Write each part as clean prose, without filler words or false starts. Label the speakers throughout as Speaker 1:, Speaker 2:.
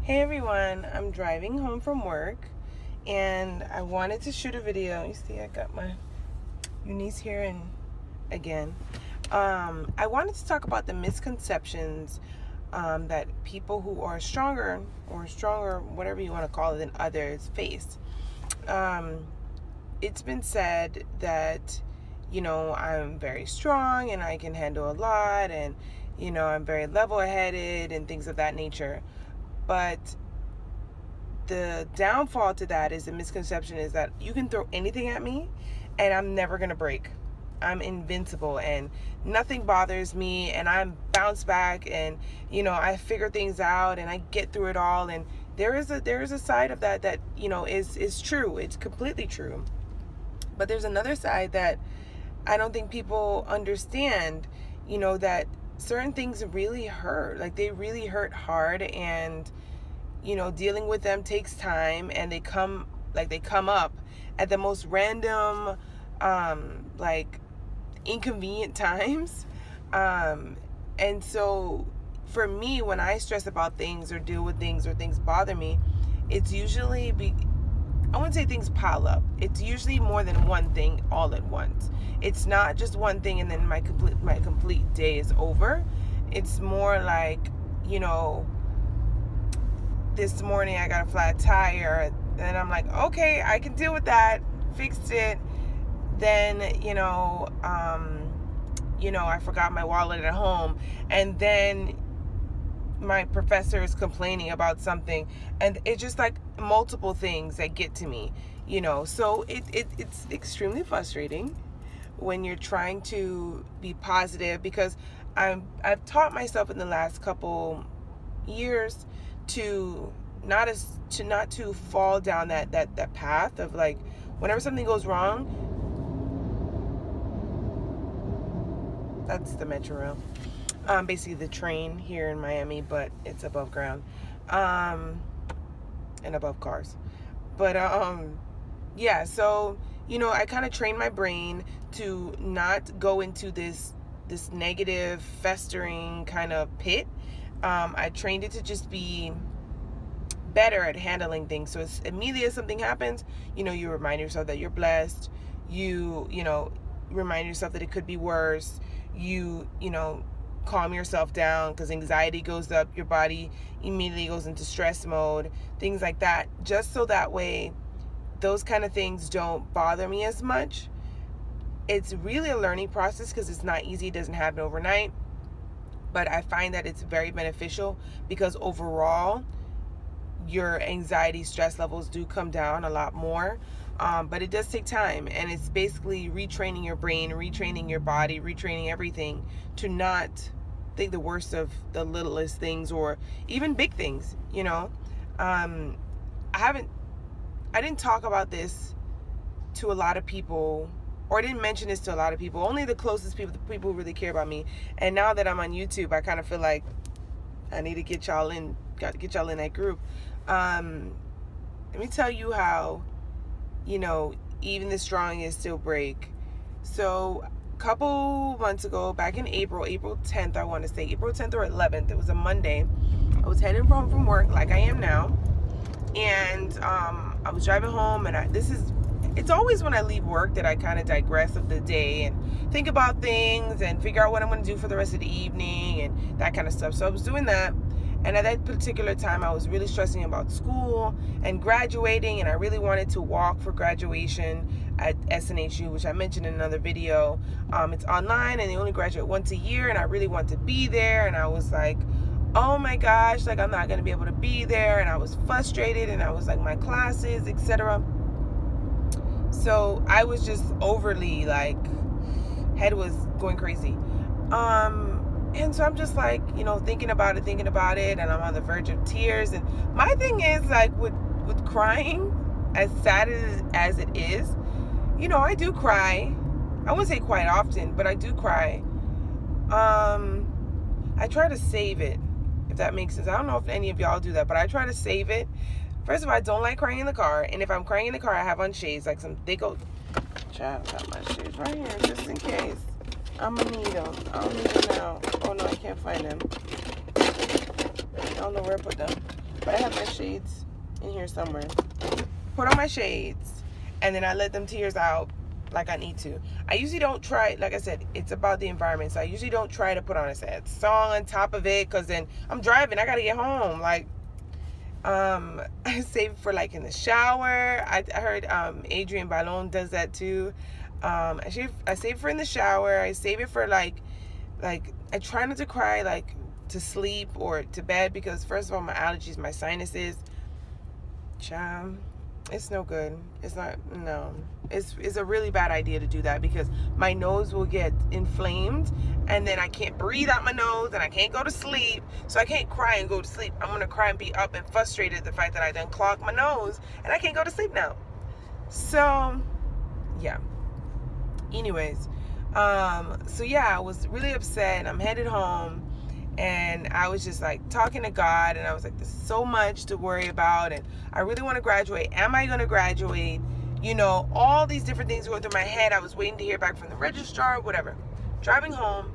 Speaker 1: Hey everyone, I'm driving home from work and I wanted to shoot a video. You see I got my Eunice here and again. I wanted to talk about the misconceptions that people who are stronger, whatever you want to call it, than others face. It's been said that, I'm very strong and I can handle a lot and, I'm very level-headed and things of that nature. But the downfall to that is the misconception is that you can throw anything at me and I'm never going to break. I'm invincible and nothing bothers me and I'm bounce back and, I figure things out and I get through it all. And there is a side of that is true. It's completely true. But there's another side that I don't think people understand, that certain things really hurt. Like, they really hurt hard, and dealing with them takes time, and they come up at the most random inconvenient times. And so for me, when I stress about things or deal with things or things bother me, it's usually I wouldn't say things pile up. It's usually more than one thing all at once. It's not just one thing and then my complete day is over. It's more like, this morning I got a flat tire and I'm like, okay, I can deal with that. Fixed it. Then, I forgot my wallet at home, and then my professor is complaining about something, and it's just like multiple things that get to me, so it's extremely frustrating when you're trying to be positive, because I've taught myself in the last couple years to not to fall down that path of, like, whenever something goes wrong. That's the Metro Rail. Basically the train here in Miami, but it's above ground, and above cars. But yeah, so I kind of trained my brain to not go into this negative, festering kind of pit. I trained it to just be better at handling things. So it's immediately as something happens, you remind yourself that you're blessed. You remind yourself that it could be worse. You calm yourself down, because anxiety goes up, your body immediately goes into stress mode, things like that, just so that way those kind of things don't bother me as much. It's really a learning process, because it's not easy. It doesn't happen overnight, but I find that it's very beneficial, because overall your anxiety, stress levels do come down a lot more. But it does take time, and it's basically retraining your brain, retraining your body, retraining everything to not think the worst of the littlest things or even big things. I didn't talk about this to a lot of people, or I didn't mention this to a lot of people, only the closest people, the people who really care about me. And now that I'm on YouTube, I kind of feel like I need to get y'all in that group. Let me tell you how, even the strongest still break. So a couple months ago, back in April 10th, I want to say April 10th or 11th, it was a Monday. I was heading home from work like I am now, and I was driving home, and it's always when I leave work that I kind of digress of the day and think about things and figure out what I'm going to do for the rest of the evening and that kind of stuff. So I was doing that. And at that particular time, I was really stressing about school and graduating, and I really wanted to walk for graduation at SNHU, which I mentioned in another video. It's online, and they only graduate once a year, and I really want to be there. And I was like, oh my gosh, like, I'm not going to be able to be there. And I was frustrated, and I was like, my classes, etc. So I was just overly, like, head was going crazy. And so I'm just like, thinking about it, and I'm on the verge of tears. And my thing is, like, with crying, as sad as it is, I do cry. I wouldn't say quite often, but I do cry. I try to save it, if that makes sense. I don't know if any of y'all do that, but I try to save it. First of all, I don't like crying in the car. And if I'm crying in the car, I have on shades, like some thick old... Child, I got my shades right here, just in case. I'm gonna need them. I don't need them now. Oh no, I can't find them. I don't know where I put them. but I have my shades in here somewhere. Put on my shades, and then I let them tears out like I need to. I usually don't try, like I said, it's about the environment, so I usually don't try to put on a sad song on top of it, because then I'm driving, I gotta get home. Like, I save it for like in the shower. I heard Adrienne Bailon does that too. I save it for in the shower. I save it for like I try not to cry like to sleep or to bed, because first of all, my allergies, my sinuses, it's no good. It's not, no. It's a really bad idea to do that, because my nose will get inflamed, and then I can't breathe out my nose, and I can't go to sleep. So I can't cry and go to sleep. I'm gonna cry and be up and frustrated at the fact that I done clogged my nose, and I can't go to sleep now. So, yeah. Anyways, so yeah, I was really upset, and I'm headed home. And I was just like talking to God, and I was like, there's so much to worry about, and I really want to graduate. Am I going to graduate? You know, all these different things going through my head. I was waiting to hear back from the registrar, whatever. Driving home,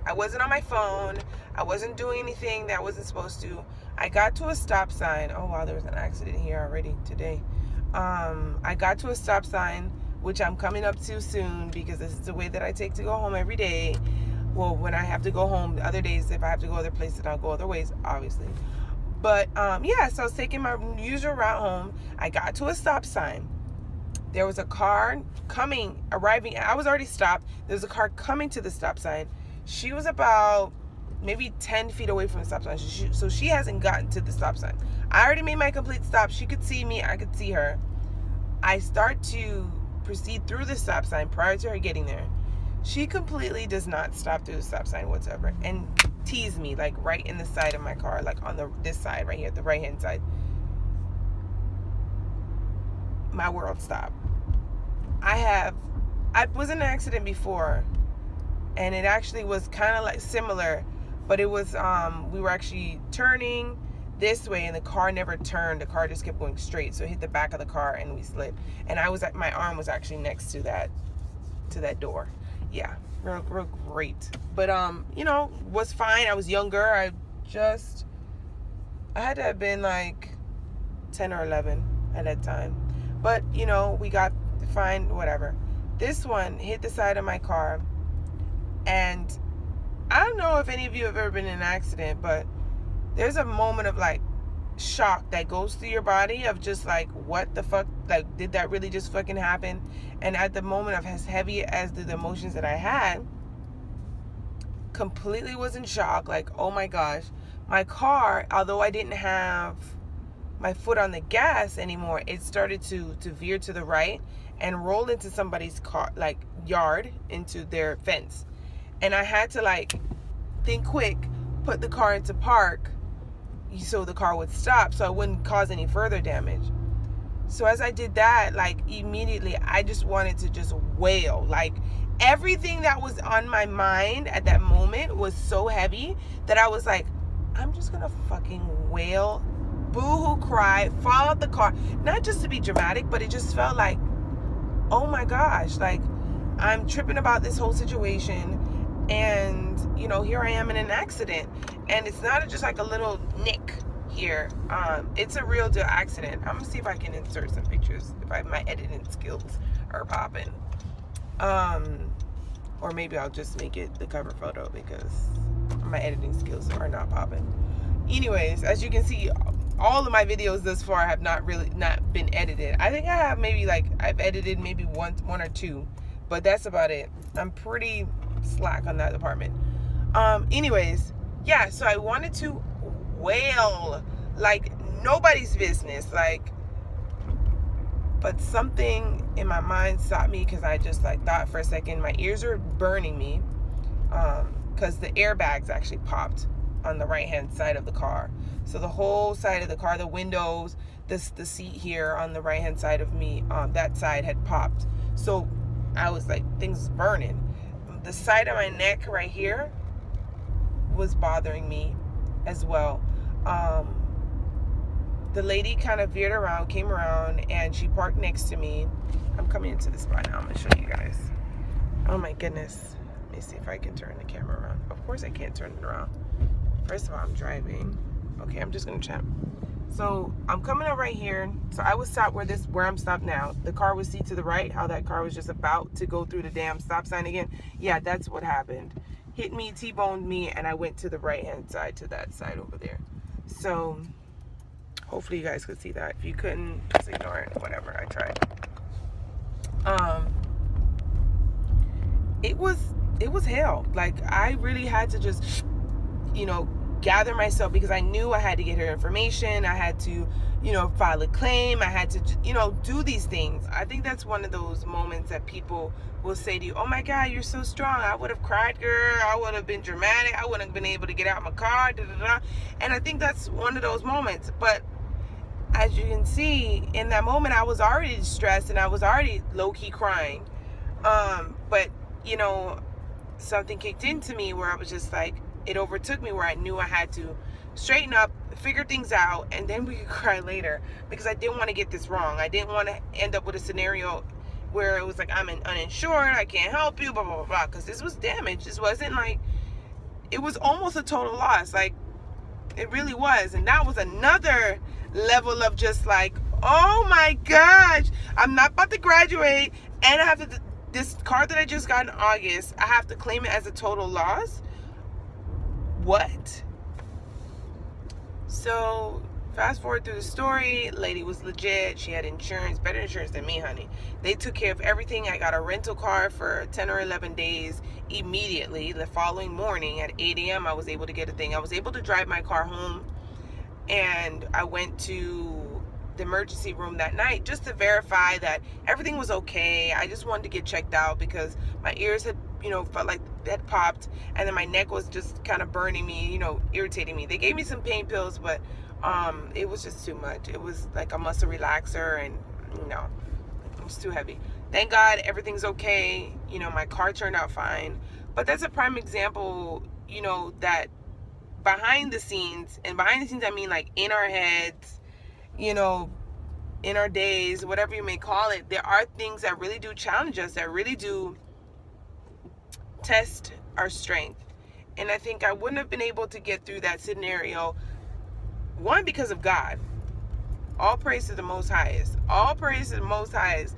Speaker 1: I wasn't on my phone. I wasn't doing anything that I wasn't supposed to. I got to a stop sign. Oh, wow, there was an accident here already today. I got to a stop sign, which I'm coming up to soon, because this is the way that I take to go home every day. Well, when I have to go home, the other days, if I have to go other places, I'll go other ways, obviously. But, yeah, so I was taking my usual route home. I got to a stop sign. There was a car arriving. I was already stopped. There was a car coming to the stop sign. She was about maybe 10 feet away from the stop sign. So she hasn't gotten to the stop sign. I already made my complete stop. She could see me. I could see her. I start to proceed through the stop sign prior to her getting there. She completely does not stop through the stop sign whatsoever and tease me like right in the side of my car, like on this side right here, the right hand side. My world stopped. I was in an accident before, and it actually was kind of like similar, but it was we were actually turning this way, and the car never turned. The car just kept going straight, so it hit the back of the car and we slid. And my arm was actually next to that door. Yeah, real great. But you know, was fine. I was younger. I had to have been like 10 or 11 at that time. But you know, we got fine, whatever. This one hit the side of my car, and I don't know if any of you have ever been in an accident, but there's a moment of like shock that goes through your body of just like, what the fuck, like, did that really just fucking happen? And at the moment of as heavy as the emotions that I had, completely was in shock, like, oh my gosh. My car, although I didn't have my foot on the gas anymore, it started to veer to the right and roll into somebody's car, like yard, into their fence. And I had to like think quick, put the car into park so the car would stop, so it wouldn't cause any further damage. So as I did that, like immediately I just wanted to just wail. Like everything that was on my mind at that moment was so heavy that I was like, I'm just gonna fucking wail, boo-hoo, cry, fall out the car. Not just to be dramatic, but it just felt like, oh my gosh, like I'm tripping about this whole situation, and you know, here I am in an accident, and it's not just like a little nick here. It's a real deal accident. I'm gonna see if I can insert some pictures if my editing skills are popping, or maybe I'll just make it the cover photo because my editing skills are not popping. Anyways, as you can see, all of my videos thus far have not been edited. I think I have maybe like, I've edited maybe one or two, but that's about it. I'm pretty slack on that department. Anyways, yeah, so I wanted to wail like nobody's business, like, but something in my mind stopped me, because I just like thought for a second. My ears are burning me, because the airbags actually popped on the right hand side of the car. So the whole side of the car, the windows, the seat here on the right hand side of me, that side had popped. So I was like, things burning. The side of my neck right here was bothering me as well. The lady kind of veered around, came around, and she parked next to me. I'm coming into the spot now. I'm gonna show you guys. Oh my goodness. Let me see if I can turn the camera around. Of course I can't turn it around. First of all, I'm driving. Okay, I'm just gonna So I'm coming up right here. So I was stopped where I'm stopped now. The car was see to the right, how that car was just about to go through the damn stop sign again. Yeah, that's what happened. Hit me, T-boned me, and I went to the right-hand side, to that side over there. So hopefully you guys could see that. If you couldn't, just ignore it. Whatever, I tried. It was hell. Like, I really had to just, you know, gather myself, because I knew I had to get her information. I had to, you know, file a claim. I had to, you know, do these things. I think that's one of those moments that people will say to you, oh my God, you're so strong. I would have cried, girl. I would have been dramatic. I wouldn't have been able to get out my car. Da, da, da. And I think that's one of those moments. But as you can see, in that moment, I was already stressed and I was already low-key crying. But, you know, something kicked into me where I was just like, it overtook me, where I knew I had to straighten up, figure things out, and then we could cry later, because I didn't want to get this wrong. I didn't want to end up with a scenario where it was like, I'm uninsured, I can't help you, blah, blah, blah, blah, because this was damage. This wasn't like, it was almost a total loss. Like, it really was. And that was another level of just like, oh my gosh, I'm not about to graduate, and I have to, this car that I just got in August, I have to claim it as a total loss. What? So fast forward through the story, lady was legit. She had insurance, better insurance than me, honey. They took care of everything. I got a rental car for 10 or 11 days immediately. The following morning at 8 a.m. I was able to get a thing. I was able to drive my car home, and I went to the emergency room that night just to verify that everything was okay. I just wanted to get checked out because my ears had, you know, felt like that popped, and then my neck was just kind of burning me, you know, irritating me. They gave me some pain pills, but it was just too much. It was like a muscle relaxer, and no, it was too heavy. Thank God everything's okay. You know, my car turned out fine. But that's a prime example, you know, that behind the scenes, and behind the scenes I mean like in our heads, you know, in our days, whatever you may call it, there are things that really do challenge us, that really do test our strength. And I think I wouldn't have been able to get through that scenario, one, because of God. All praise to the Most Highest. All praise to the Most Highest.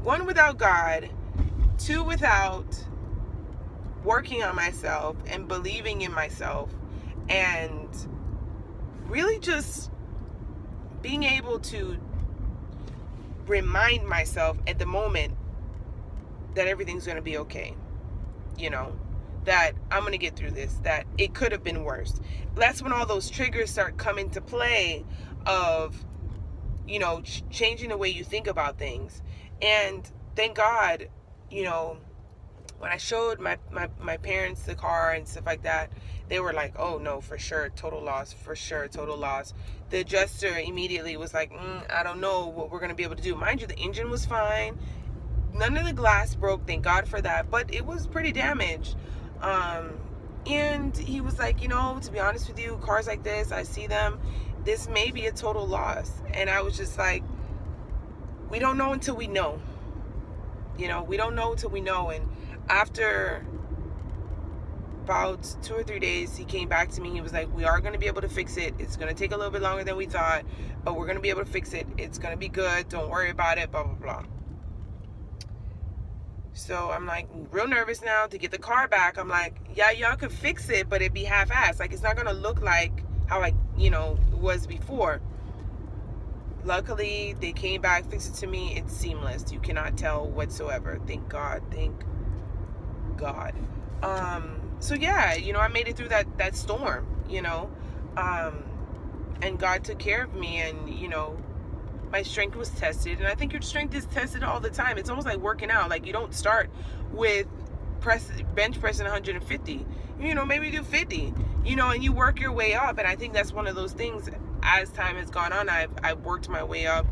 Speaker 1: One, without God. Two, without working on myself and believing in myself, and really just being able to remind myself at the moment that everything's going to be okay. You know, that I'm going to get through this, that it could have been worse. That's when all those triggers start coming to play of, you know, changing the way you think about things. And thank God, you know, when I showed my parents the car and stuff like that, they were like, oh no, for sure, total loss, for sure, total loss. The adjuster immediately was like, I don't know what we're going to be able to do. Mind you, the engine was fine. None of the glass broke, thank God for that, but it was pretty damaged. And he was like, you know, to be honest with you, cars like this, I see them, this may be a total loss. And I was just like, we don't know until we know. You know, we don't know until we know. And after about 2 or 3 days, he came back to me. He was like, we are going to be able to fix it. It's going to take a little bit longer than we thought, but we're going to be able to fix it. It's going to be good. Don't worry about it, blah, blah, blah. So I'm like real nervous now to get the car back. I'm like, yeah, y'all could fix it, but it'd be half-assed. Like, it's not going to look like how I, you know, it was before. Luckily, they came back, fixed it to me. It's seamless. You cannot tell whatsoever. Thank God. Thank God. So yeah, you know, I made it through that storm, you know, and God took care of me, and, you know, my strength was tested. And I think your strength is tested all the time. It's almost like working out. Like, you don't start with bench pressing 150, you know, maybe do 50, you know, and you work your way up. And I think that's one of those things, as time has gone on, I've worked my way up.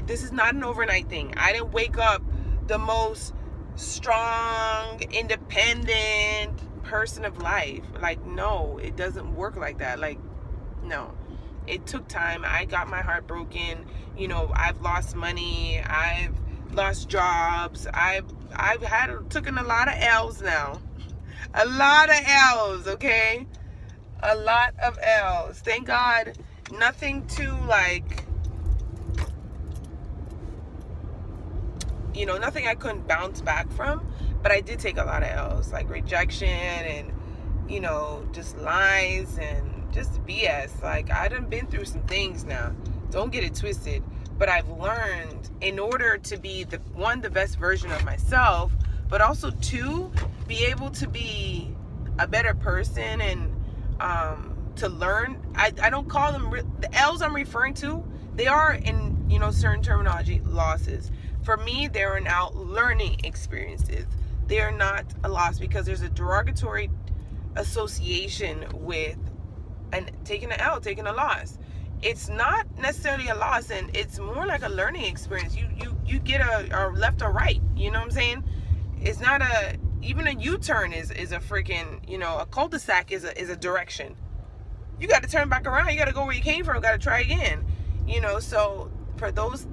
Speaker 1: This is not an overnight thing. I didn't wake up the most strong, independent person of life. Like, no, it doesn't work like that. Like, no, it took time. I got my heart broken. You know, I've lost money. I've lost jobs. I've taken a lot of L's now. A lot of L's, okay? A lot of L's. Thank God, nothing too like, you know, nothing I couldn't bounce back from, but I did take a lot of L's, like rejection and, you know, just lies and just BS. Like, I done been through some things now. Don't get it twisted. But I've learned, in order to be the best version of myself, but also two, be able to be a better person and to learn. I don't call them the L's I'm referring to. They are, in, you know, certain terminology, losses. For me, they're now learning experiences. They are not a loss, because there's a derogatory association with taking an L, taking a loss. It's not necessarily a loss, and it's more like a learning experience. You get a left or right. You know what I'm saying? It's not even a U-turn is a freaking, you know, a cul-de-sac is a direction. You got to turn back around. You got to go where you came from. Got to try again. You know, so for those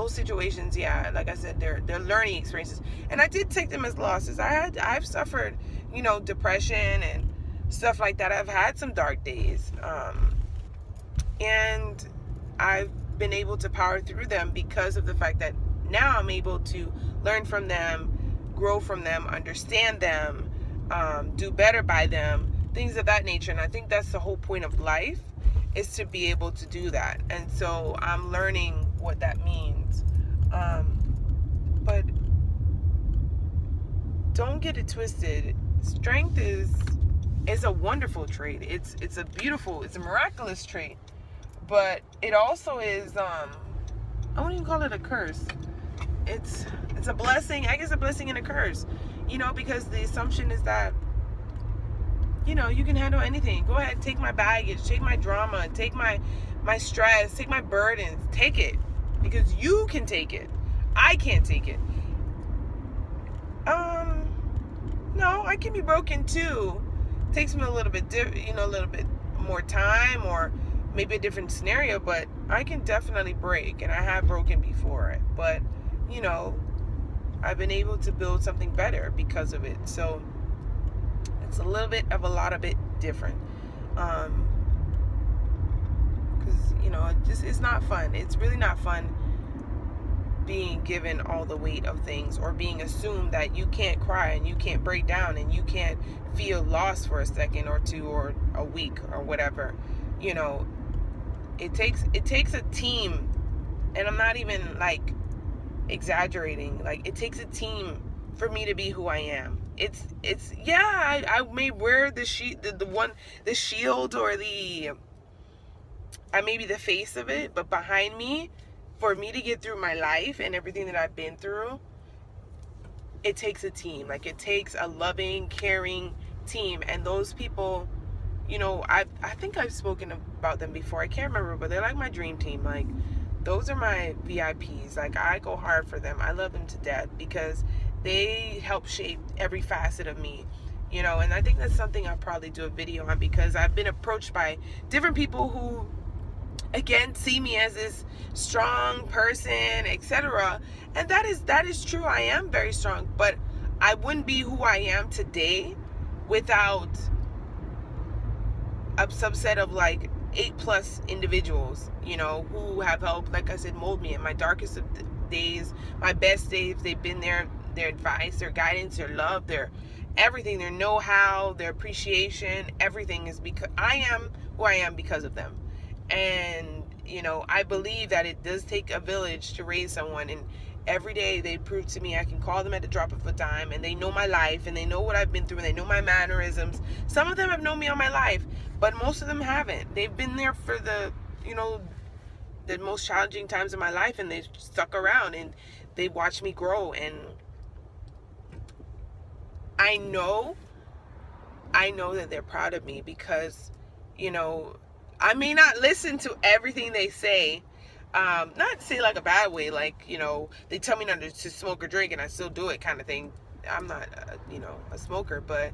Speaker 1: situations, yeah, like I said, they're learning experiences, and I did take them as losses. I've suffered, you know, depression and stuff like that. I've had some dark days, and I've been able to power through them because of the fact that now I'm able to learn from them, grow from them, understand them, do better by them, things of that nature. And I think that's the whole point of life, is to be able to do that. And so I'm learning what that means. But don't get it twisted. Strength is a wonderful trait. It's a beautiful, it's a miraculous trait. But it also is, I wouldn't even call it a curse. It's a blessing. I guess a blessing and a curse. You know, because the assumption is that, you know, you can handle anything. Go ahead, take my baggage, take my drama, take my stress, take my burdens, take it. Because you can take it. I can't take it. No, I can be broken too. It takes me a little bit, a little bit more time, or maybe a different scenario, but I can definitely break, and I have broken before. But, you know, I've been able to build something better because of it. So it's a little bit of a lot of it different, because, you know, it's not fun. It's really not fun being given all the weight of things, or being assumed that you can't cry and you can't break down and you can't feel lost for a second or two or a week or whatever. You know, it takes a team, and I'm not even like exaggerating. Like, it takes a team for me to be who I am. It's yeah, I may wear the shield, or I may be the face of it, but behind me, for me to get through my life and everything that I've been through, it takes a team. Like, it takes a loving, caring team. And those people, you know, I think I've spoken about them before. I can't remember, but they're like my dream team. Like, those are my VIPs. Like, I go hard for them. I love them to death, because they help shape every facet of me, you know. And I think that's something I'll probably do a video on, because I've been approached by different people who, again, see me as this strong person, etc. And that is true. I am very strong, but I wouldn't be who I am today without a subset of like 8+ individuals, you know, who have helped, like I said, mold me in my darkest of days, my best days. They've been there. Their advice, their guidance, their love, their everything, their know-how, their appreciation, everything is because I am who I am because of them. And, you know, I believe that it does take a village to raise someone, and every day they prove to me I can call them at the drop of a dime, and they know my life, and they know what I've been through, and they know my mannerisms. Some of them have known me all my life, but most of them haven't. They've been there for the, you know, the most challenging times of my life, and they've stuck around, and they watched me grow. And I know that they're proud of me, because, you know, I may not listen to everything they say, not say like a bad way, like, you know, they tell me not to smoke or drink and I still do it kind of thing. I'm not, you know, a smoker, but,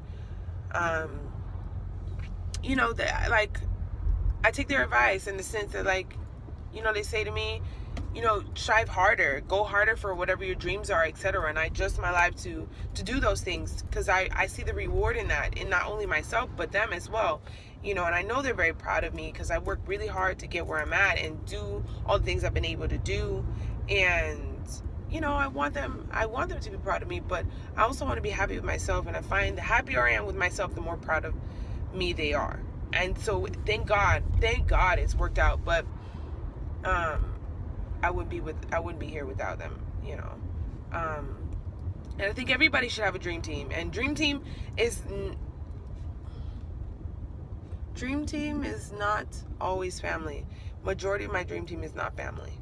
Speaker 1: you know, that, like, I take their advice in the sense that, like, you know, they say to me, you know, strive harder, go harder for whatever your dreams are, etc. And I adjust my life to do those things, because I see the reward in that, in not only myself but them as well, you know. And I know they're very proud of me, because I work really hard to get where I'm at and do all the things I've been able to do. And you know, I want them to be proud of me, but I also want to be happy with myself. And I find the happier I am with myself, the more proud of me they are. And so thank God it's worked out. But I wouldn't be here without them, you know. And I think everybody should have a dream team. And dream team is not always family. Majority of my dream team is not family,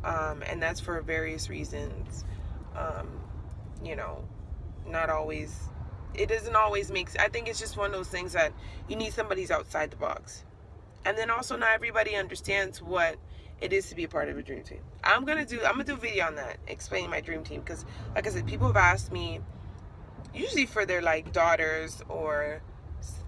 Speaker 1: and that's for various reasons. You know, not always. It doesn't always make. I think it's just one of those things that you need somebody who's outside the box, and then also not everybody understands what it is to be a part of a dream team. I'm gonna do a video on that, explaining my dream team, because like I said, people have asked me, usually for their like daughters or,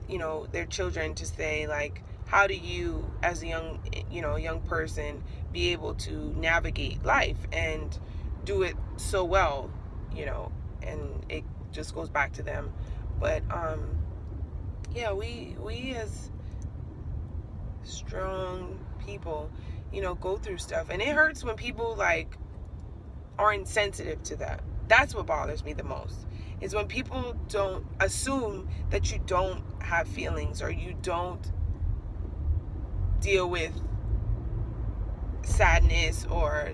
Speaker 1: you know, their children, to say like, how do you as a young person be able to navigate life and do it so well, you know. And it just goes back to them. But yeah, we as strong people, you know, go through stuff, and it hurts when people like are insensitive to that. That's what bothers me the most, is when people don't assume that you don't have feelings, or you don't deal with sadness or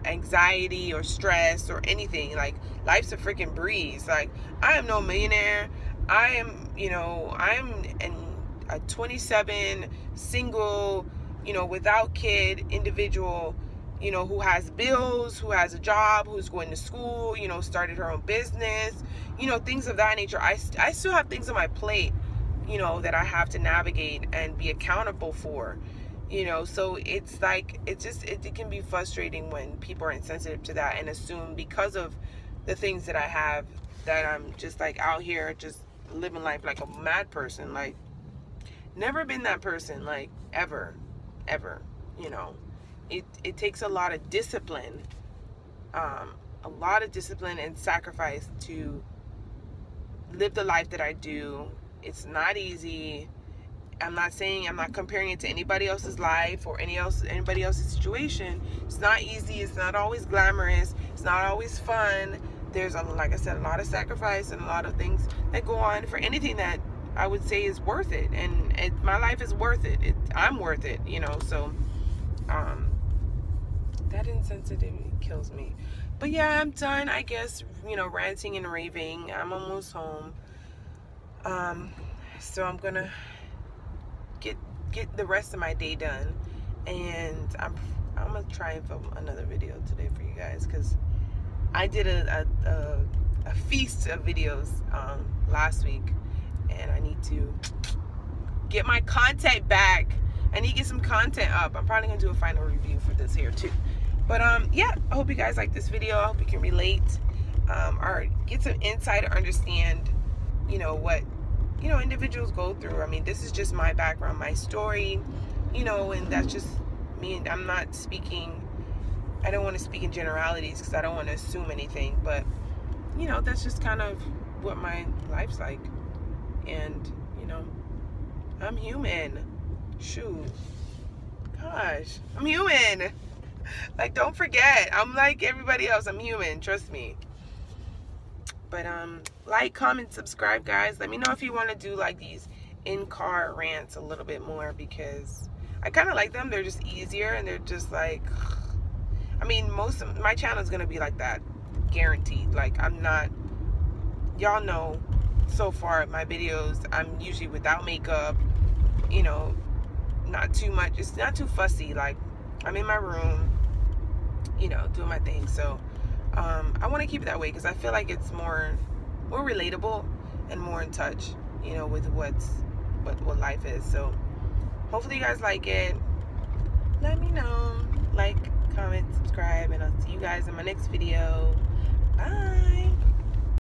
Speaker 1: anxiety or stress or anything. Like, life's a freaking breeze. Like, I am no millionaire. I am, you know, I'm a 27 single, you know, without kid individual, you know, who has bills, who has a job, who's going to school, you know, started her own business, you know, things of that nature. I still have things on my plate, you know, that I have to navigate and be accountable for, you know. So it's like, it can be frustrating when people are insensitive to that and assume because of the things that I have that I'm just like out here just living life like a mad person. Like, never been that person, like, ever, you know. It takes a lot of discipline, and sacrifice to live the life that I do. It's not easy. I'm not comparing it to anybody else's life or anybody else's situation. It's not easy. It's not always glamorous. It's not always fun. There's, like I said, a lot of sacrifice and a lot of things that go on for anything that I would say is worth it. And my life is worth it. I'm worth it, you know. So that insensitivity kills me. But yeah, I'm done, I guess, you know, ranting and raving. I'm almost home. So I'm gonna get the rest of my day done, and I'm gonna try and film another video today for you guys, because I did a feast of videos last week, and I need to get my content back. I need to get some content up. I'm probably gonna do a final review for this here too. But yeah, I hope you guys like this video. I hope you can relate, or get some insight or understand, you know, what, you know, individuals go through. I mean, this is just my background, my story, you know, and that's just me. And I'm not speaking, I don't want to speak in generalities, because I don't want to assume anything, but, you know, that's just kind of what my life's like. And, you know, I'm human. Shoot. Gosh, I'm human. Like, don't forget, I'm like everybody else. I'm human, trust me. But like, comment, subscribe, guys. Let me know if you want to do like these in-car rants a little bit more, because I kind of like them. They're just easier, and they're just like, I mean, most of my channel is gonna be like that, guaranteed. Like, I'm not, y'all know, so far my videos, I'm usually without makeup, you know, not too much, it's not too fussy. Like, I'm in my room, you know, doing my thing. So I want to keep it that way, because I feel like it's more relatable and more in touch, you know, with what life is. So hopefully you guys like it. Let me know. Like, comment, subscribe, and I'll see you guys in my next video. Bye.